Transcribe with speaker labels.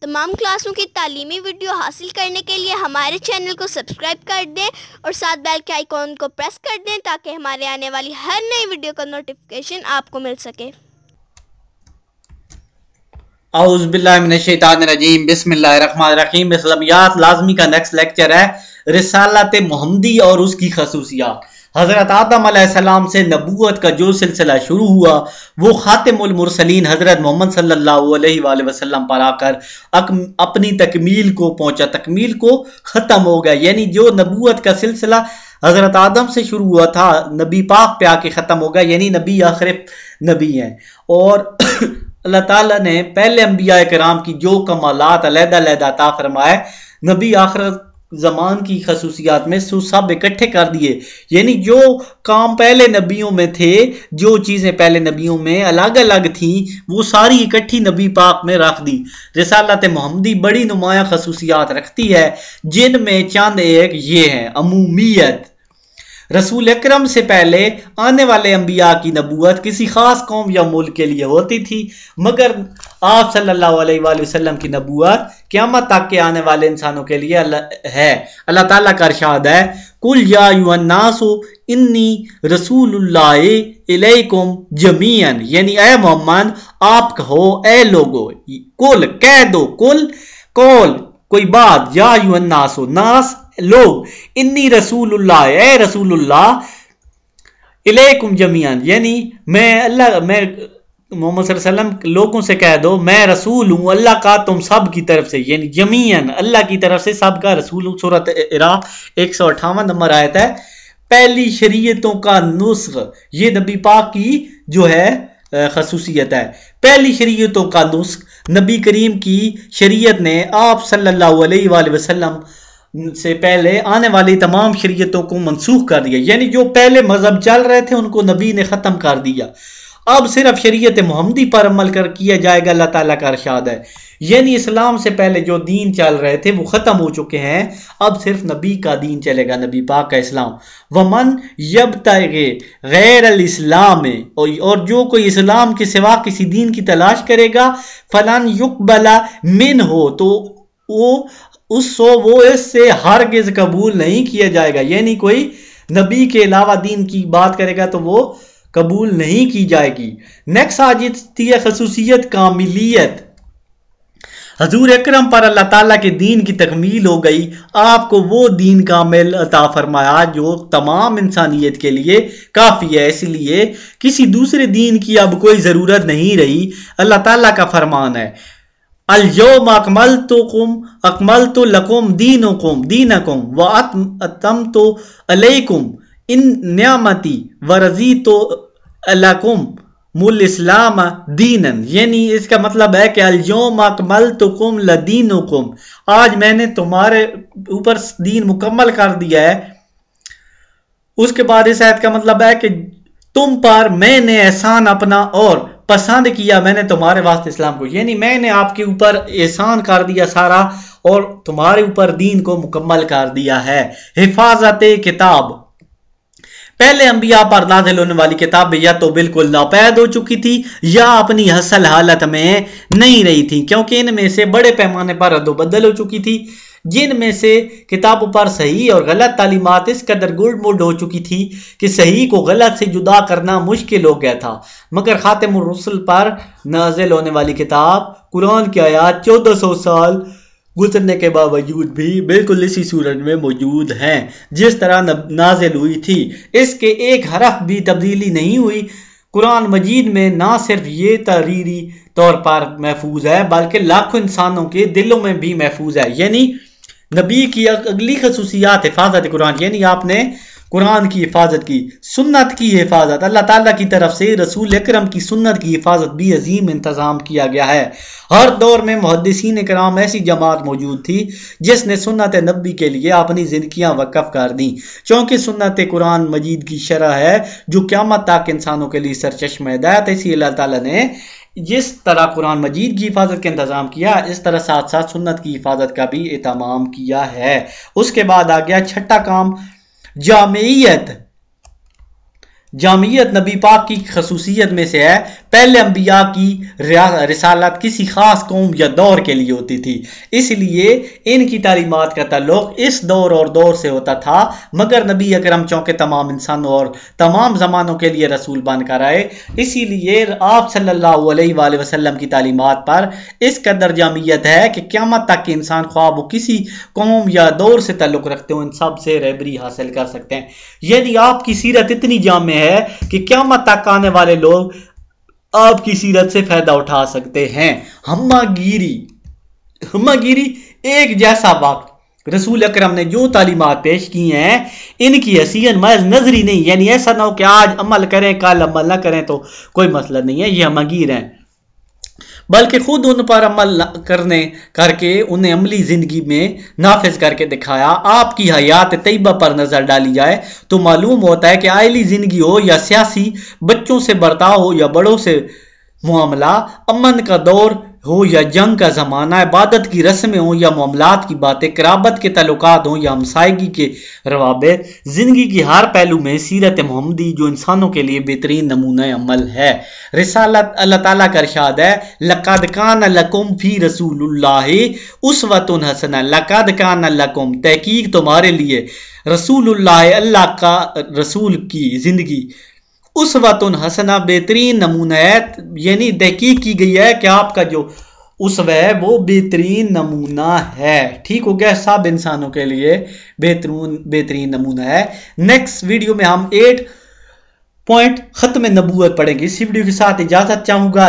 Speaker 1: तमाम क्लासों की तालीमी वीडियो हासिल करने के लिए हमारे चैनल को सब्सक्राइब कर दें और साथ बेल के आइकॉन को प्रेस कर दें ताकि हमारे आने वाली हर नई वीडियो का नोटिफिकेशन आपको मिल सके।
Speaker 2: औज़ुबिल्लाहिमिनश्शैतानिर्रजीम बिस्मिल्लाहिर्रहमानिर्रहीम। इस्लामियात लाज़मी का नेक्स्ट लेक्चर है रिसालत मोहम्मदी और उसकी खसूसियात। हज़रत आदम अलैहिस्सलाम से नबूवत का जो सिलसिला शुरू हुआ वो खातिमुल मुरसलीन हज़रत मोहम्मद सल्लल्लाहु अलैहि वसल्लम पर आकर अपनी तकमील को पहुंचा, तकमील को ख़त्म हो गया। यानी जो नबूवत का सिलसिला हज़रत आदम से शुरू हुआ था नबी पाक पे आके ख़त्म हो गया, यानी नबी आखिर नबी हैं। और अल्लाह ताला ने पहले अंबिया किराम की जो कमालात अलहदा अता फरमाए नबी आखिर जमान की खसूसियात में सब इकट्ठे कर दिए। यानी जो काम पहले नबियों में थे, जो चीजें पहले नबियों में अलग अलग थी, वो सारी इकट्ठी नबी पाक में रख दी। रिसालत मोहम्मदी बड़ी नुमाया खसूसियात रखती है, जिनमें चंद एक ये हैं। अमूमियत, रसूल अकरम से पहले आने वाले अंबिया की नबूवत किसी खास कौम या मुल्क के लिए होती थी, मगर आप सल्लल्लाहु अलैहि वसल्लम की नबूवत क़यामत तक के आने वाले इंसानों के लिए है। अल्लाह ताला का इरशाद है, कुल या अय्युहन्नासु इन्नी रसूलुल्लाहि इलैकुम जमीअन, यानी ए मोहम्मद आप कहो ए लोगो, कुल कह दो, कुल कौल कोई बात, या अय्युहन्नासु नास लोग, इन्नी रसूलुल्लाह ए रसूलुल्लाह, इलैकुम जमीअन यानी मैं अल्लाह, मैं मोहम्मद सल्लल्लाहु अलैहि वसल्लम लोगों से कह दो मैं रसूल हूँ अल्लाह का तुम सब की तरफ से, यानी जमीअन अल्लाह की तरफ से सब का रसूल हूँ। सूरत इराक 158 नंबर आयत है। पहली शरीयतों का नुस्ख, ये नबी पाक की जो है खसूसियत है। पहली शरीयतों का नुस्ख नबी करीम की शरीयत ने आप सल्लल्लाहु अलैहि वसल्लम से पहले आने वाली तमाम शरीयतों को मनसूख कर दिया। यानी जो पहले मजहब चल रहे थे उनको नबी ने खत्म कर दिया, अब सिर्फ शरीयत मोहम्मदी पर अमल कर किया जाएगा। अल्लाह ताला का इरशाद है, यानी इस्लाम से पहले जो दीन चल रहे थे वो खत्म हो चुके हैं, अब सिर्फ नबी का दीन चलेगा, नबी पाक का इस्लाम। वमन यब्तगी गैर अल इस्लाम, और जो कोई इस्लाम के सिवा किसी दीन की तलाश करेगा, फलन युकबला मिन हो, तो वो इससे हरगिज कबूल नहीं किया जाएगा। यानी कोई नबी के अलावा दीन की बात करेगा तो वो कबूल नहीं की जाएगी। नेक्स्ट आ जाती है खसूसियत कामिलियत। हजूर अकरम पर अल्लाह ताला के दीन की तकमील हो गई, आपको वो दीन कामिल अता फरमाया जो तमाम इंसानियत के लिए काफी है, इसलिए किसी दूसरे दीन की अब कोई जरूरत नहीं रही। अल्लाह ताला का फरमान है, अल-यौम अकमलतु लकुम दीनकुम व अतममतु अलैकुम इन नियामती व रज़ीतु लकुम मुल इस्लाम दीनन। यानी इसका मतलब है कि अल-यौम अकमलतुकुम लदीनुकुम, आज मैंने तुम्हारे ऊपर दीन मुकम्मल कर दिया है। उसके बाद इस आयत का मतलब है कि तुम पर मैंने एहसान अपना और पसंद किया, मैंने तुम्हारे वास्ते इस्लाम को, यानी मैंने आपके ऊपर एहसान कर दिया सारा और तुम्हारे ऊपर दीन को मुकम्मल कर दिया है। हिफाजत किताब, पहले अंबिया पर नाज़िल होने वाली किताब या तो बिल्कुल नापैद हो चुकी थी या अपनी असल हालत में नहीं रही थी, क्योंकि इनमें से बड़े पैमाने पर रद्दोबदल हो चुकी थी, जिनमें से किताबों पर सही और गलत तालीमात इस कदर गुड़मुड़ हो चुकी थी कि सही को गलत से जुदा करना मुश्किल हो गया था। मगर खातिमुर रसूल पर नाज़िल होने वाली किताब कुरान की आयत 1400 साल गुजरने के बावजूद भी बिल्कुल इसी सूरत में मौजूद हैं जिस तरह नाज़िल हुई थी। इसके एक हरफ भी तब्दीली नहीं हुई। कुरान मजीद में ना सिर्फ ये तहरीरी तौर पर महफूज है बल्कि लाखों इंसानों के दिलों में भी महफूज है। यानी नबी की अगली खसूसियात हिफाजत कुरान, यानी आपने कुरान की हिफाजत की, सुन्नत की हिफाजत, अल्लाह ताला की तरफ से रसूल अकरम की सुन्नत की हिफाजत भी अजीम इंतजाम किया गया है। हर दौर में मुहद्दिसीन कराम ऐसी जमात मौजूद थी जिसने सुन्नत नबी के लिए अपनी जिंदगियां वक़फ़ कर दी, क्योंकि सुन्नत कुरान मजीद की शरह है जो क़यामत तक इंसानों के लिए सरचश्मे हिदायत है। इसी अल्लाह ताला ने जिस तरह कुरान मजीद की हिफाजत का इंतजाम किया, इस तरह साथ साथ सुन्नत की हिफाजत का भी एहतमाम किया है। उसके बाद आ गया छठा काम, जामियत। जामियत नबी पाक की खसूसियत में से है। पहले अंबिया की रिसालत किसी खास कौम या दौर के लिए होती थी, इसलिए इनकी तालीमात का ताल्लुक इस दौर और दौर से होता था। मगर नबी अकरम चौके तमाम इंसानों और तमाम जमानों के लिए रसूल बनकर आए, इसीलिए आप सल्लल्लाहु अलैहि वसल्लम की तालीमात पर इस कदर जामियत है कि क़यामत तक के इंसान ख्वाब वो किसी कौम या दौर से ताल्लुक रखते हो, इन सब से रहबरी हासिल कर सकते हैं। यानी आपकी सीरत इतनी जामे है कि क़यामत तक आने वाले लोग आपकी सीरत से फायदा उठा सकते हैं। हम्मागिरी एक जैसा वक्त रसूल अकरम ने जो तालीमात पेश की हैं, इनकी हैसियत महज नजरी नहीं, यानी ऐसा ना हो कि आज अमल करें कल अमल ना करें तो कोई मसला नहीं है, ये हम्मागिर हैं, बल्कि खुद उन पर अमल करके उन्हें अमली जिंदगी में नाफिज करके दिखाया। आपकी हयात तैयबा पर नजर डाली जाए तो मालूम होता है कि आइली जिंदगी हो या सियासी, बच्चों से बर्ताव हो या बड़ों से मामला, अमन का दौर हो या जंग का जमाना, इबादत की रस्में हो या मामलात की बातें, कराबत के ताल्लुकात हो या हमसायगी के रवाबे, जिंदगी की हर पहलू में सीरत मोहम्मदी जो इंसानों के लिए बेहतरीन नमूना अमल है। रिसालत अल्लाह ताला का इरशाद है, लक़द कान लकुम फी रसूलिल्लाहि उस्वतुन हसना, लक़द कान लकुम, तहकीक तुम्हारे लिए रसूलुल्लाह, अल्लाह का रसूल की जिंदगी, उसवतुन हसना, बेहतरीन नमूना है। यानी तहकीक की गई है कि आपका जो उसवा है वो बेहतरीन नमूना है। ठीक हो गया, सब इंसानों के लिए बेहतरीन नमूना है। नेक्स्ट वीडियो में हम 8 पॉइंट खत्म नबूवत पढ़ेंगे। इसी वीडियो के साथ इजाजत चाहूंगा।